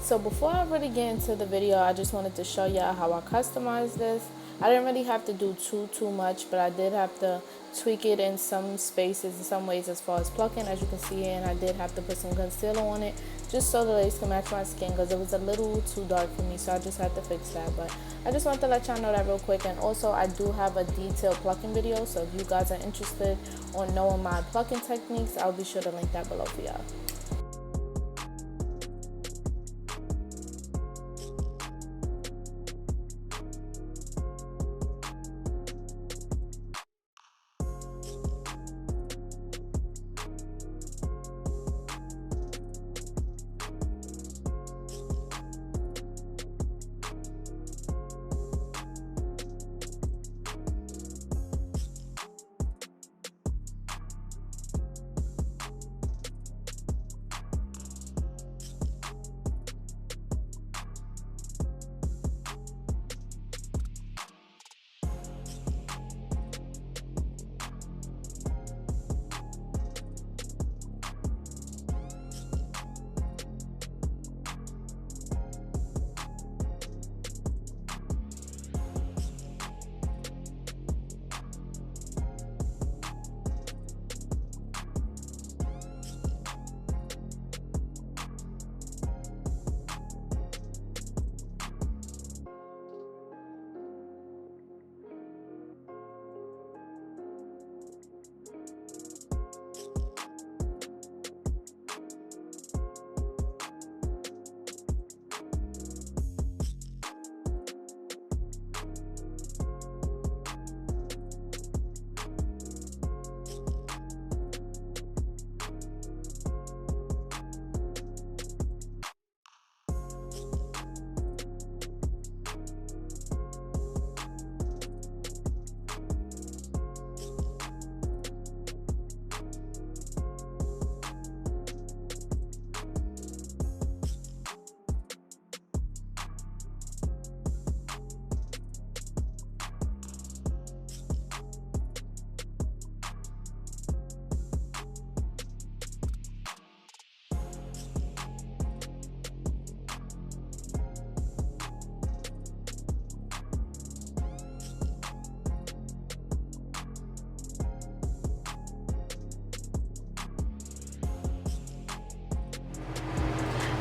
So before I really get into the video, I just wanted to show y'all how I customized this. I didn't really have to do too much, but I did have to tweak it in some spaces, in some ways as far as plucking, as you can see here, and I did have to put some concealer on it just so the lace can match my skin because it was a little too dark for me, so I just had to fix that. But I just wanted to let y'all know that real quick. And also I do have a detailed plucking video, so if you guys are interested on knowing my plucking techniques, I'll be sure to link that below for y'all.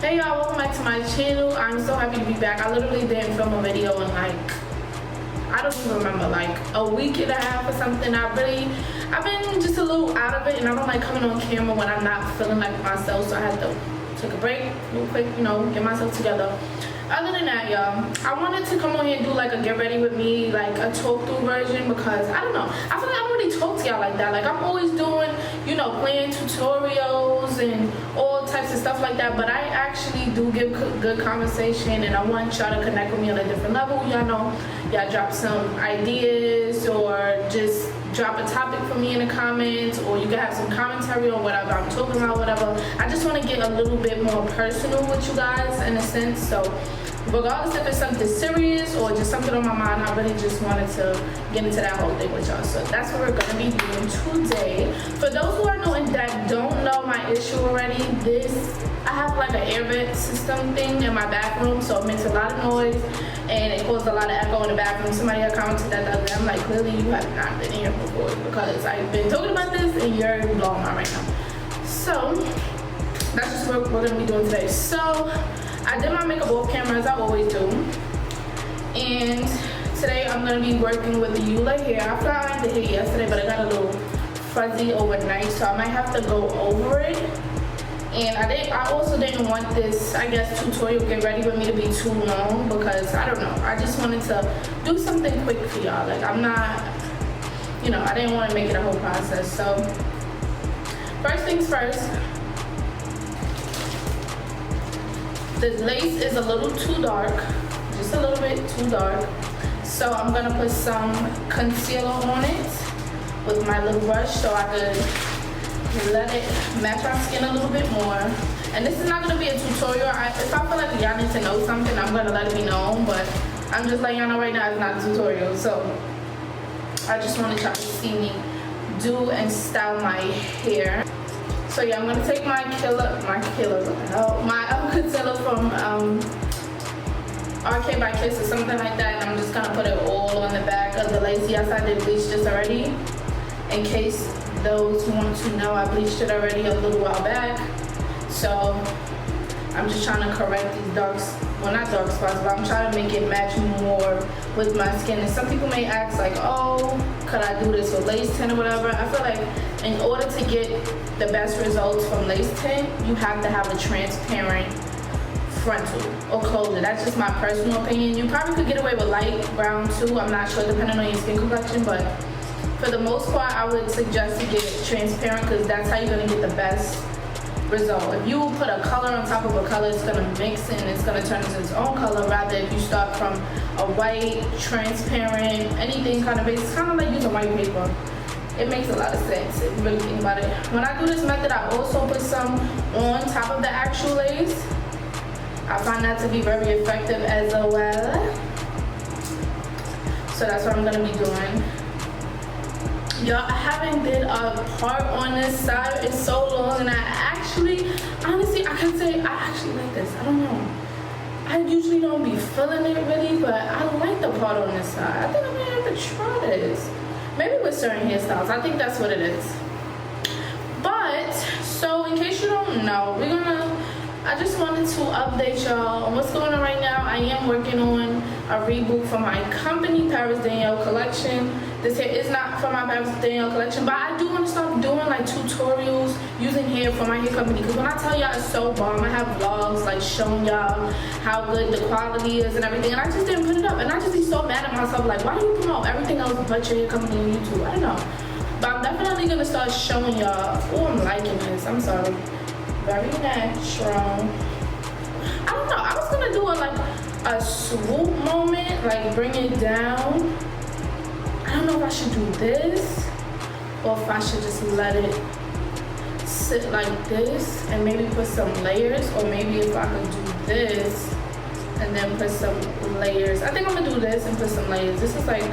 Hey y'all, welcome back to my channel. I'm so happy to be back. I literally didn't film a video in I don't even remember, like a week and a half or something. I've been just a little out of it, and I don't like coming on camera when I'm not feeling like myself, so I had to take a break real quick, get myself together. Other than that, y'all, I wanted to come on here and do like a get ready with me, like a talk through version, because I don't know, I feel like I don't really talk to y'all like that. Like I'm always doing, playing tutorials and all types of stuff like that, but I actually do give good conversation, and I want y'all to connect with me on a different level. Y'all know, y'all drop some ideas or just drop a topic for me in the comments, or you can have some commentary on whatever I'm talking about, whatever. I just want to get a little bit more personal with you guys in a sense. So regardless if it's something serious or just something on my mind, I really just wanted to get into that whole thing with y'all. So that's what we're going to be doing today. For those who are new and that don't know my issue already, I have like an air vent system thing in my bathroom, so it makes a lot of noise and it causes a lot of echo in the bathroom. Somebody had commented that the other day. I'm like, clearly you have not been here before, because I've been talking about this and you're blowing my right now. So that's just what we're going to be doing today. So I did my makeup off camera as I always do, and today I'm going to be working with the Eula hair. I applied the hair yesterday, but I got a little fuzzy overnight, so I might have to go over it. And I also didn't want this, I guess, tutorial get ready with me to be too long, because I don't know, I just wanted to do something quick for y'all. Like I'm not, I didn't want to make it a whole process. So first things first, the lace is a little too dark, just a little bit too dark. So I'm gonna put some concealer on it with my little brush so I could let it match my skin a little bit more. And this is not gonna be a tutorial. If I feel like y'all need to know something, I'm gonna let it be known, but I'm just letting y'all know right now it's not a tutorial. So I just wanted y'all to see me do and style my hair. So yeah, I'm gonna take my concealer from RK by Kiss or something like that, and I'm just gonna put it all on the back of the lace. Yes, I did bleach this already. In case those who want to know, I bleached it already a little while back. So I'm just trying to correct these not dark spots, but I'm trying to make it match more with my skin. And some people may ask like, oh, could I do this with lace tint or whatever? I feel like in order to get the best results from lace tint, you have to have a transparent frontal or closure. That's just my personal opinion. You probably could get away with light brown too. I'm not sure, depending on your skin complexion, but for the most part, I would suggest to get it transparent because that's how you're gonna get the best result. If you put a color on top of a color, it's gonna mix and it's gonna turn into its own color. Rather, if you start from a white, transparent, anything kind of base, it's kind of like using white paper. It makes a lot of sense if you really think about it. When I do this method, I also put some on top of the actual lace. I find that to be very effective as well. So that's what I'm gonna be doing. Y'all, I haven't did a part on this side in so long, and honestly, I can say I actually like this. I don't know. I usually don't be feeling it really, but I like the part on this side. I think I'm gonna have to try this. Maybe with certain hairstyles. I think that's what it is. But, so in case you don't know, I just wanted to update y'all on what's going on right now. I am working on a reboot for my company, Paris Danielle collection. This hair is not for my Paris Danielle collection, but I do want to start doing like tutorials using hair for my hair company. Because when I tell y'all it's so bomb, I have vlogs like showing y'all how good the quality is and everything. And I just didn't put it up. And I just be so mad at myself. Like, why do you promote everything else but your hair company on YouTube? I don't know. But I'm definitely going to start showing y'all. Oh, I'm liking this. I'm sorry. Very natural. I don't know. I was gonna do a swoop moment, like bring it down. I don't know if I should do this or if I should just let it sit like this and maybe put some layers, or maybe if I could do this and then put some layers. I think I'm gonna do this and put some layers. This is like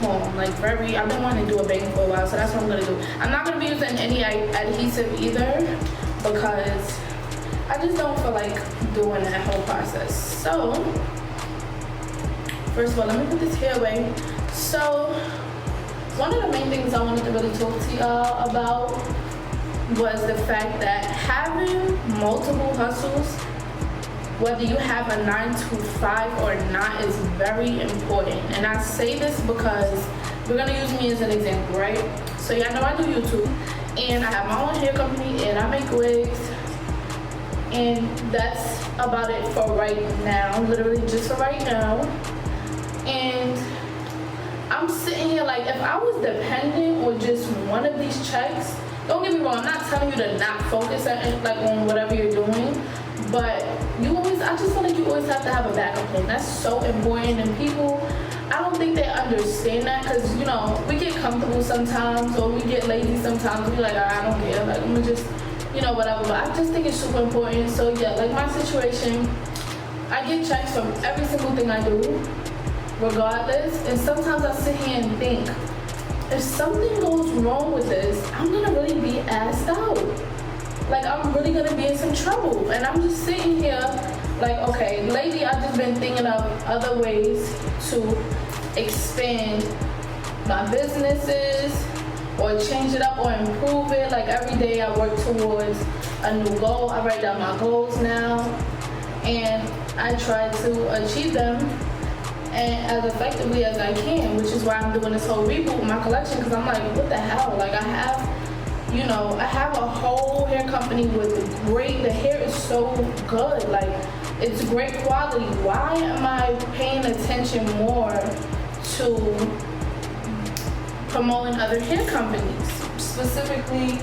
calm, like very. I've been wanting to do a bang for a while, so that's what I'm gonna do. I'm not gonna be using any adhesive either, because I just don't feel like doing that whole process. So, first of all, let me put this hair away. So, one of the main things I wanted to really talk to y'all about was the fact that having multiple hustles, whether you have a 9-to-5 or not, is very important. And I say this because we're gonna use me as an example, right? So y'all know I do YouTube, and I have my own hair company, and I make wigs, and that's about it for right now, literally just for right now. And I'm sitting here like, if I was dependent on just one of these checks, don't get me wrong, I'm not telling you to not focus on whatever you're doing, but I just feel like you always have to have a backup plan. That's so important, and people, I don't think they understand that, because we get comfortable sometimes, or we get lazy sometimes. We like, I don't care, like I'm gonna just whatever. But I just think it's super important. So yeah, like my situation, I get checks from every single thing I do, regardless. And sometimes I sit here and think, if something goes wrong with this, I'm gonna really be asked out. Like, I'm really gonna be in some trouble. And I'm just sitting here like, okay, lately I've just been thinking of other ways to expand my businesses or change it up or improve it. Like, every day I work towards a new goal. I write down my goals now, and I try to achieve them and as effectively as I can, which is why I'm doing this whole reboot with my collection, because I'm like, what the hell? Like, I have a whole hair company with the hair is so good. Like, it's great quality. Why am I paying attention more to promoting other hair companies, specifically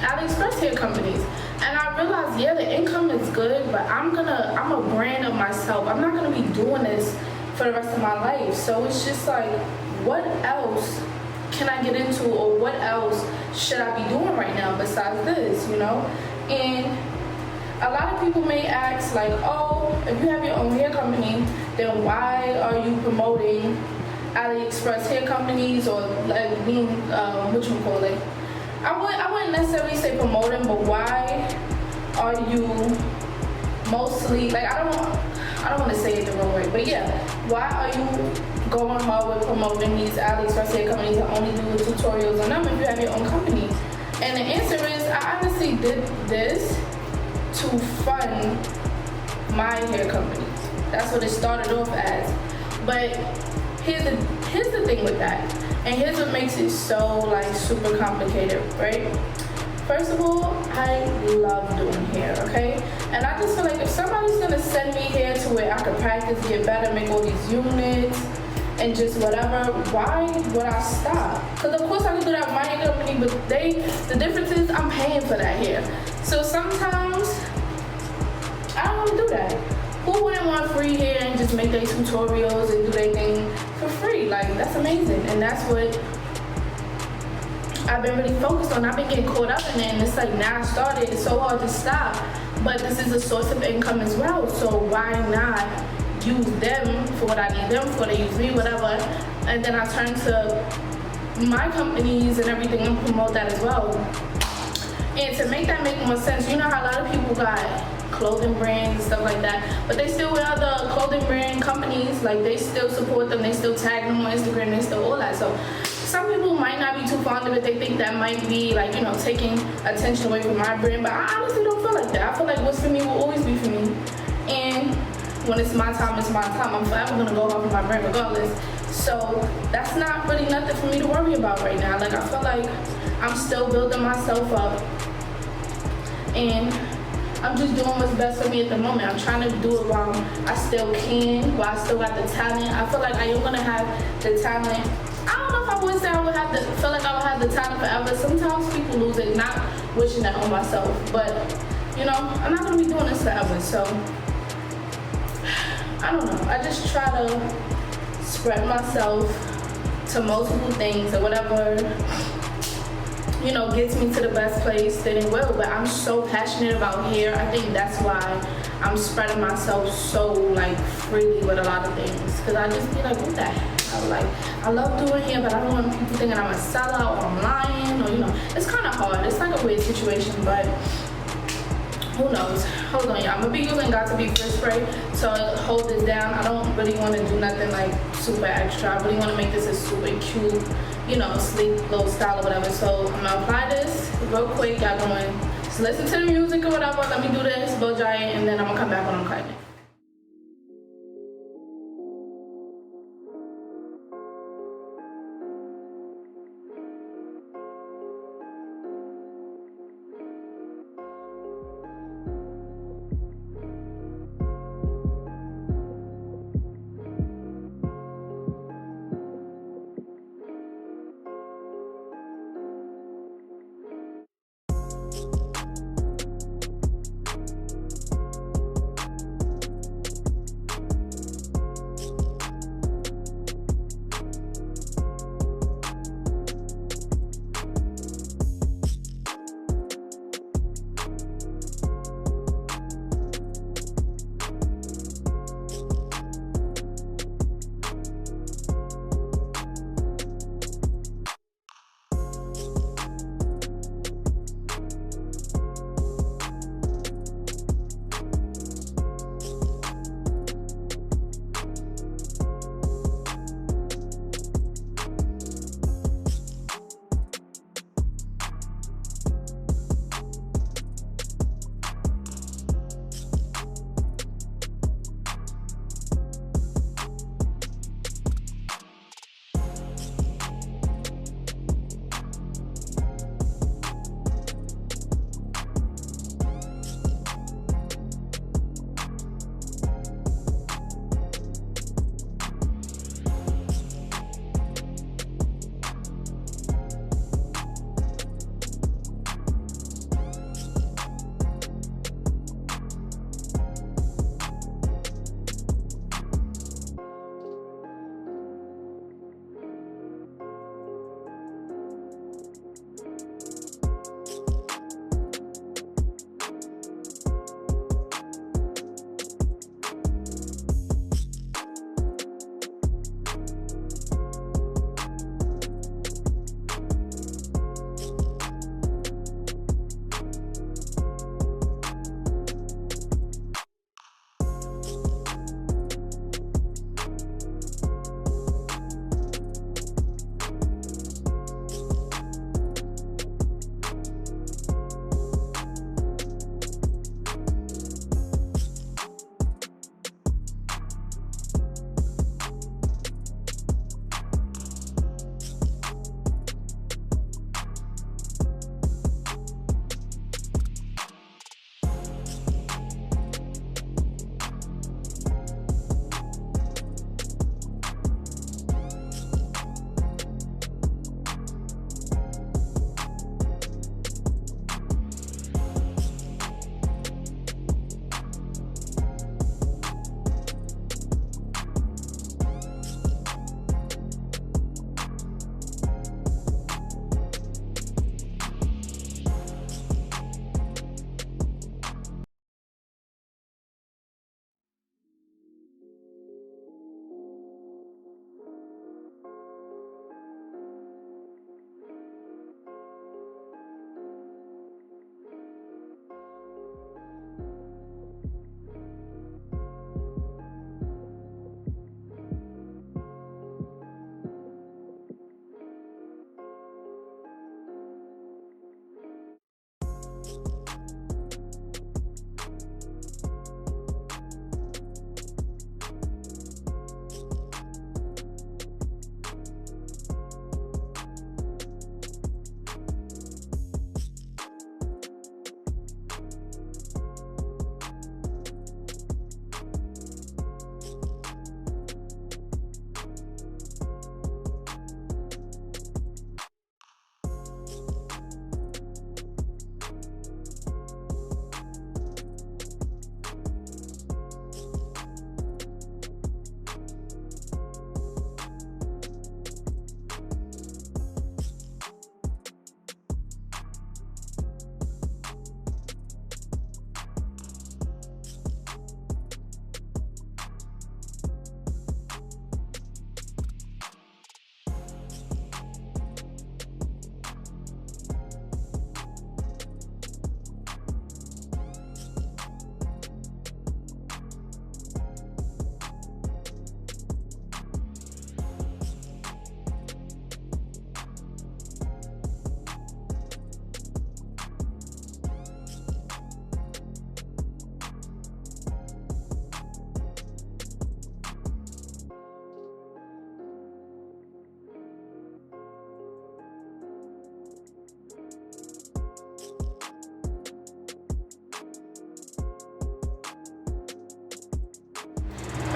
AliExpress hair companies? And I realized, yeah, the income is good, but I'm a brand of myself. I'm not gonna be doing this for the rest of my life. So it's just like, what else can I get into, or what else should I be doing right now besides this, And a lot of people may ask, like, oh, if you have your own hair company, then why are you promoting AliExpress hair companies, or like being, I wouldn't necessarily say promoting, but why are you mostly, like, I don't want to say it the wrong way, but yeah, why are you going hard with promoting these AliExpress hair companies and only do tutorials on them if you have your own company? And the answer is, I honestly did this to fund my hair company. That's what it started off as. But here's the thing with that, and here's what makes it so like super complicated, right? First of all, I love doing hair, okay? And I just feel like if somebody's gonna send me hair to where I could practice, get better, make all these units, and just whatever, why would I stop? Because of course I can do that with my hair company, but the difference is I'm paying for that hair. So sometimes, I don't want to do that. Who wouldn't want free hair and just make their tutorials and do their thing for free? Like, that's amazing. And that's what I've been really focused on. I've been getting caught up in it, and it's like, now I started, it's so hard to stop. But this is a source of income as well, so why not use them for what I need them for? They use me, whatever, and then I turn to my companies and everything and promote that as well. And to make that make more sense, you know how a lot of people got clothing brands and stuff like that, but they still wear other clothing brand companies, like they still support them, they still tag them on Instagram, they still all that. So some people might not be too fond of it. They think that might be like, you know, taking attention away from my brand, but I honestly don't feel like that. I feel like what's for me will always be for me. And when it's my time, it's my time. I'm forever gonna go off of my brand regardless. So that's not really nothing for me to worry about right now. Like, I feel like I'm still building myself up, and I'm just doing what's best for me at the moment. I'm trying to do it while I still can, while I still got the talent. I feel like I am gonna have the talent. I don't know if I would say I would have the, feel like I would have the talent forever. Sometimes people lose it, not wishing that on myself, but you know, I'm not gonna be doing this forever. So I don't know. I just try to spread myself to multiple things, or whatever, you know, gets me to the best place, then it will. But I'm so passionate about hair. I think that's why I'm spreading myself so like freely with a lot of things, because I just be like, what the heck? Like, I love doing hair, but I don't want people thinking I'm a sellout or I'm lying, or, you know, it's kind of hard. It's like a weird situation, but who knows? Hold on, y'all. I'm gonna be using Got To Be First Spray to hold this down. I don't really want to do nothing like super extra. I really want to make this a super cute, you know, sleek little style or whatever. So I'm gonna apply this real quick. Y'all going just listen to the music or whatever. Let me do this, blow dry it, and then I'm gonna come back when I'm cutting it.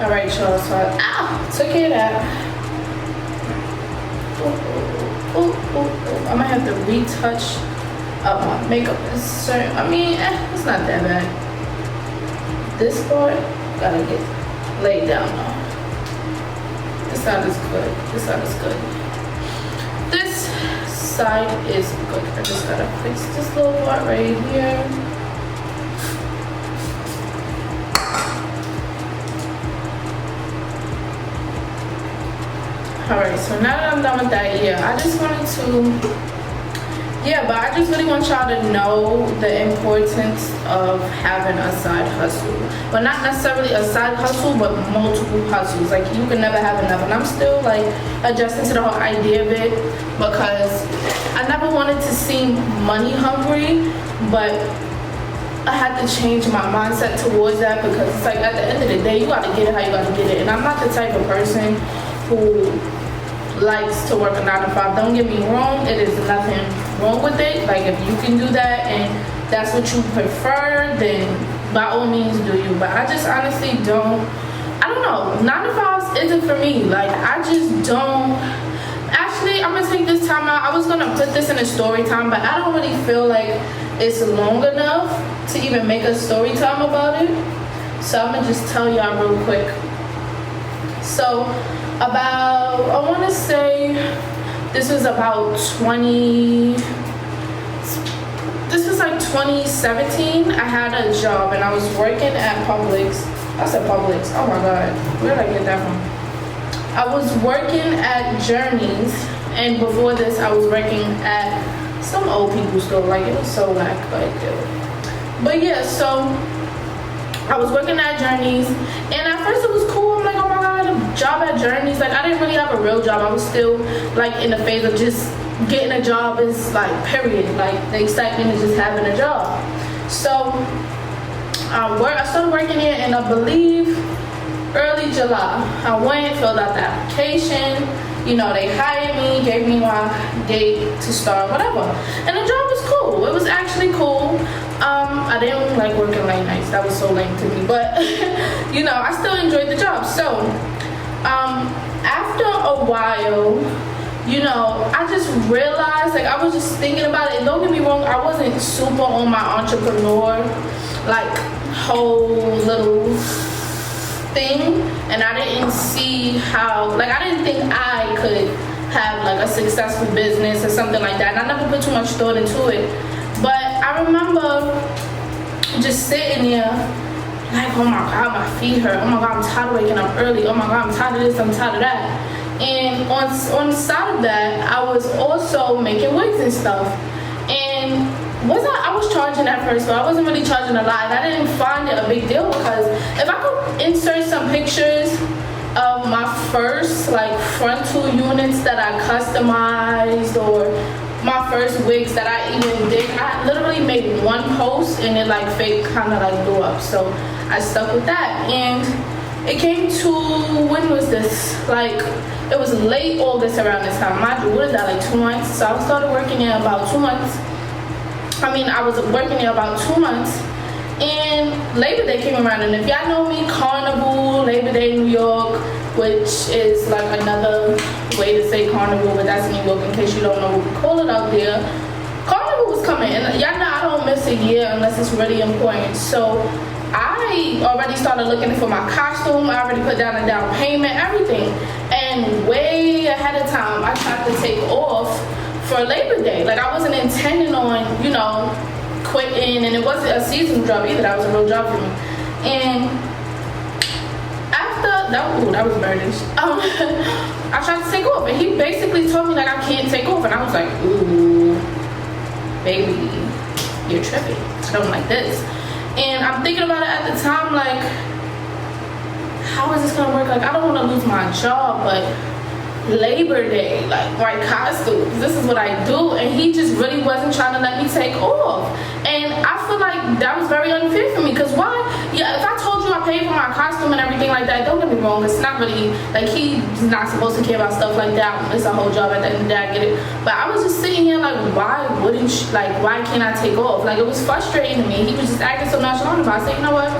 All right, y'all. So I took care of that. I might have to retouch up my makeup insert. I mean, it's not that bad. This part gotta get laid down though. This side is good. This side is good. This side is good. I just gotta fix this little part right here. Alright, so now that I'm done with that, I just wanted to, but I just really want y'all to know the importance of having a side hustle. But not necessarily a side hustle, but multiple hustles. Like, you can never have enough. And I'm still, like, adjusting to the whole idea of it because I never wanted to seem money hungry, but I had to change my mindset towards that because it's like, at the end of the day, you gotta get it how you gotta get it. And I'm not the type of person who likes to work a 9 to 5. Don't get me wrong, it is nothing wrong with it. Like, if you can do that and that's what you prefer, then by all means do you. But I just honestly don't, I don't know, 9 to 5 isn't for me. Like, I just don't. Actually, I'm gonna take this time out. I was gonna put this in a story time, but I don't really feel like it's long enough to even make a story time about it. So I'm gonna just tell y'all real quick. So about, I want to say this was about this was like 2017. I had a job and I was working at Publix. I said Publix, oh my god, where did I get that from? I was working at Journeys, and before this I was working at some old people's store. Like, it was so whack, but yeah, so I was working at Journeys, and at first it was cool. I'm like, oh my god, a job at Journeys. Like, I didn't really have a real job. I was still, like, in the phase of just getting a job is, like, period. Like, the excitement is just having a job. So, I started working here in, I believe, early July. I went, filled out the application. You know, they hired me, gave me my date to start, whatever. And the job was cool. It was actually cool. I didn't like working late nights. That was so lame to me. But, you know, I still enjoyed the job. So, after a while, you know, I just realized, like, I was just thinking about it. And don't get me wrong, I wasn't super on my entrepreneur, like, whole little thing. And I didn't see how, like, I didn't think I could have, like, a successful business or something like that. And I never put too much thought into it. But I remember just sitting there like, oh my god, my feet hurt. Oh my god, I'm tired of waking up early. Oh my god, I'm tired of this, I'm tired of that. And on the side of that, I was also making wigs and stuff. And I was charging at first, but I wasn't really charging a lot. And I didn't find it a big deal because if I could insert some pictures of my first, like, frontal units that I customized, or my first wigs that I even did, I literally made one post and it, like, fake kind of, like, blew up. So I stuck with that. And it came to, when was this? Like, it was late August around this time. Mind you, what is that, like 2 months? So I started working there about 2 months. I was working there about 2 months. And Labor Day came around, and if y'all know me, Carnival, Labor Day New York, which is like another way to say Carnival, but that's New York in case you don't know what we call it out there. Carnival was coming, and y'all know I don't miss a year unless it's really important. So I already started looking for my costume. I already put down a down payment, everything. And way ahead of time, I tried to take off for Labor Day. Like, I wasn't intending on, you know, quitting, and it wasn't a seasonal job either. That was a real job for me. And after that was burnish. I tried to take off, and he basically told me, like, I can't take off, and I was like, ooh, baby, you're tripping. I don't like this. And I'm thinking about it at the time, like, how is this gonna work? Like, I don't want to lose my job, but Labor Day, like, right, costumes, this is what I do. And he just really wasn't trying to let me take off. And I feel like that was very unfair for me, because why? Yeah, if I told you I paid for my costume and everything like that, don't get me wrong, it's not really, like, he's not supposed to care about stuff like that. It's a whole job. At the end of the day, I get it. But I was just sitting here like, why wouldn't why can't I take off? Like, it was frustrating to me. He was just acting so nonchalant about it. I said, you know what,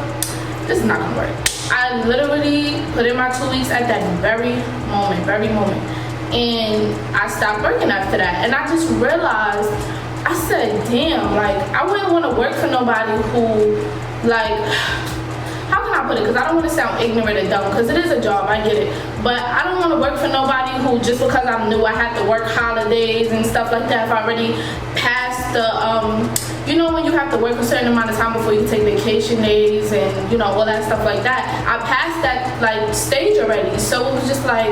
this is not gonna work. I literally put in my 2 weeks at that very moment. And I stopped working after that. And I just realized, I said, damn, like, I wouldn't want to work for nobody who, like, how can I put it? Because I don't want to sound ignorant and dumb, because it is a job, I get it. But I don't want to work for nobody who, just because I knew I had to work holidays and stuff like that, if I already passed the, you know, when you have to work a certain amount of time before you can take vacation days and, you know, all that stuff like that. I passed that, like, stage already. So it was just like,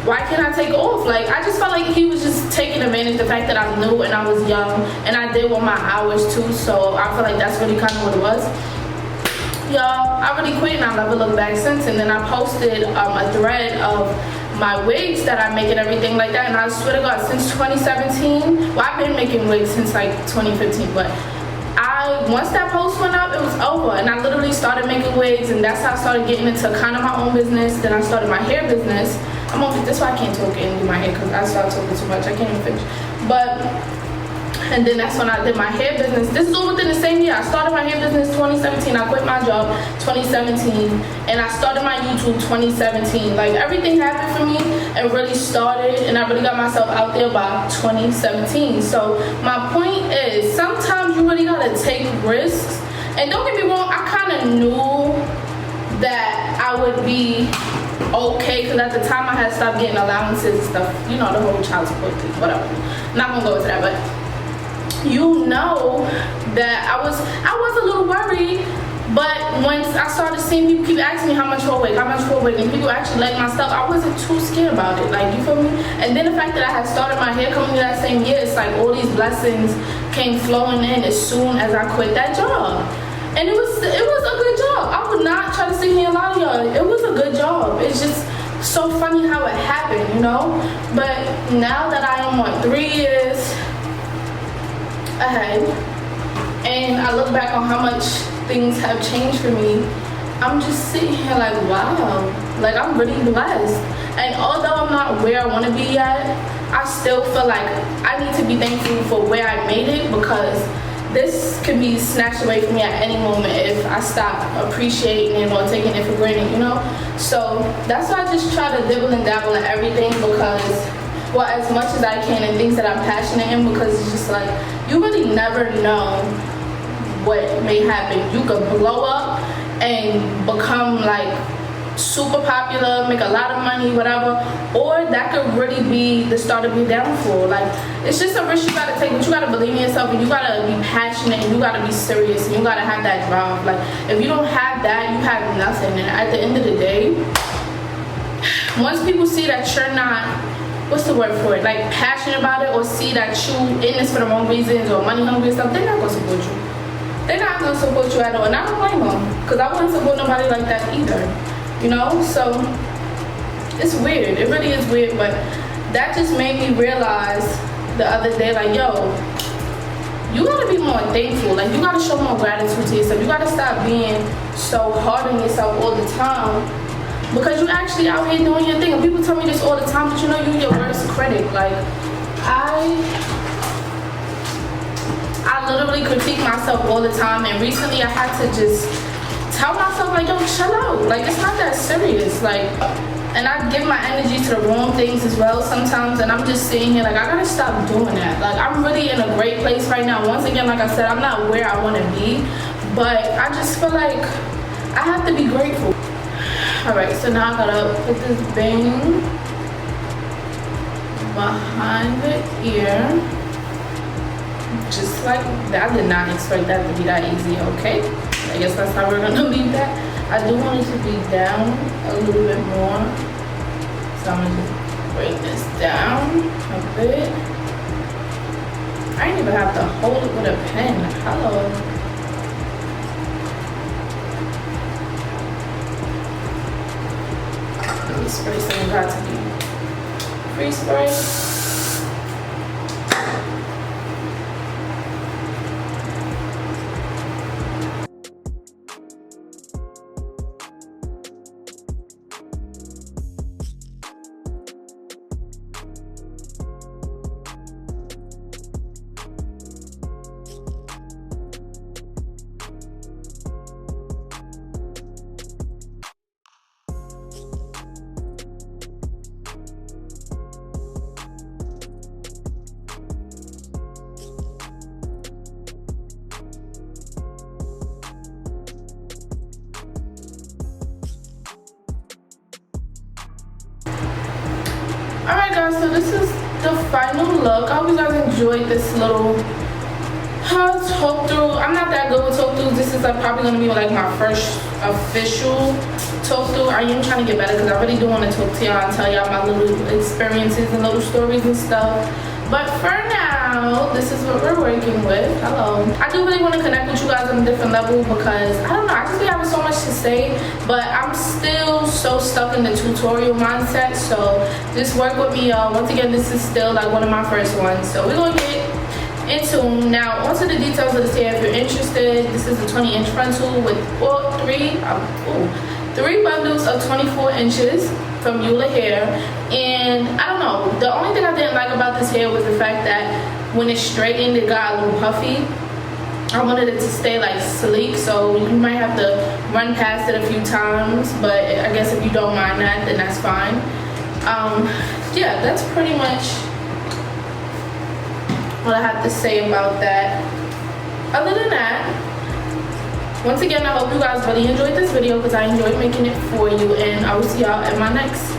why can't I take off? Like, I just felt like he was just taking advantage of the fact that I knew and I was young and I did want my hours too. So I feel like that's really kind of what it was. Y'all, I really quit and I never looked back since. And then I posted a thread of my wigs that I make and everything like that. And I swear to God, since 2017, well, I've been making wigs since like 2015, but once that post went up, it was over. And I literally started making wigs, and that's how I started getting into kind of my own business. Then I started my hair business. That's why I can't talk and do my hair, because I started talking too much. I can't even finish. And then that's when I did my hair business. This is all within the same year. I started my hair business 2017. I quit my job 2017. And I started my YouTube 2017. Like, everything happened for me and really started, and I really got myself out there by 2017. So my point is, sometimes you really gotta take risks. And don't get me wrong, I kind of knew that I would be okay, because at the time I had stopped getting allowances and stuff, you know, the whole child support thing, whatever. I'm not gonna go into that, but you know that I was a little worried. But once I started seeing people keep asking me how much for a wig, and people actually like my stuff, I wasn't too scared about it. Like, you feel me? And then the fact that I had started my hair company that same year, it's like all these blessings came flowing in as soon as I quit that job. And it was a good job. I would not try to sit here and lie to y'all. It was a good job. It's just so funny how it happened, you know? But now that I am 3 years ahead, and I look back on how much things have changed for me, I'm just sitting here like, wow, like, I'm really blessed. And although I'm not where I want to be yet, I still feel like I need to be thankful for where I made it, because this could be snatched away from me at any moment if I stop appreciating it or taking it for granted, you know? So that's why I just try to dibble and dabble in everything, because, well, as much as I can, in things that I'm passionate in, because it's just like, you really never know what may happen. You could blow up and become like super popular, make a lot of money, whatever, or that could really be the start of your downfall. Like, it's just a risk you gotta take, but you gotta believe in yourself, and you gotta be passionate, and you gotta be serious, and you gotta have that drive. Like, if you don't have that, you have nothing. And at the end of the day, once people see that you're not, what's the word for it, like, passionate about it, or see that you in this for the wrong reasons or money hungry and stuff, they're not gonna support you. They're not gonna support you at all. And I don't blame them, because I wouldn't support nobody like that either. You know, so it's weird. It really is weird, but that just made me realize the other day, like, yo, you gotta be more thankful. Like, you gotta show more gratitude to yourself. You gotta stop being so hard on yourself all the time, because you actually out here doing your thing. And people tell me this all the time, but you know, you're your worst critic. Like, I literally critique myself all the time, and recently I had to just tell myself, like, yo, chill out. Like, it's not that serious. Like, and I give my energy to the wrong things as well sometimes, and I'm just sitting here like, I gotta stop doing that. Like, I'm really in a great place right now. Once again, like I said, I'm not where I want to be, but I just feel like I have to be grateful. Alright, so now I gotta put this bang behind the ear. Just like that. I did not expect that to be that easy, okay? I guess that's how we're gonna leave that. I do want it to be down a little bit more, so I'm gonna just break this down a bit. I didn't even have to hold it with a pen. Hello. Let me spray some got to be free spray. Alright guys, so this is the final look. I hope you guys enjoyed this little talk through. I'm not that good with talk throughs. This is probably going to be like my first official talk through. I am trying to get better because I really do want to talk to y'all and tell y'all my little experiences and little stories and stuff. But for now, this is what we're working with. Hello. I do really want to connect with you guys on a different level because, I don't know, I just be having so much to say, but I'm still so stuck in the tutorial mindset. So just work with me, y'all. Once again, this is still like one of my first ones. So we're going to get into now onto the details of this hair. If you're interested, this is a 20-inch frontal with three bundles of 24 inches from Eula Hair. And I don't know, the only thing I didn't like about this hair was the fact that when it straightened, it got a little puffy. I wanted it to stay like sleek, so you might have to run past it a few times, but I guess if you don't mind that, then that's fine. Yeah, that's pretty much what I have to say about that. Other than that, once again, I hope you guys really enjoyed this video because I enjoyed making it for you, and I will see y'all in my next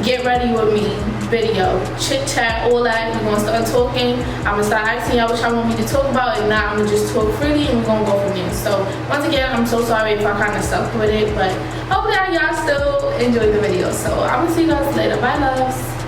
Get Ready With Me video. Chit chat, all that. We're gonna start talking. I'm gonna start asking y'all what y'all want me to talk about, and now I'm gonna just talk freely and we're gonna go from there. So once again, I'm so sorry if I kind of sucked with it, but hopefully y'all still enjoyed the video. So I'm gonna see you guys later. Bye, loves.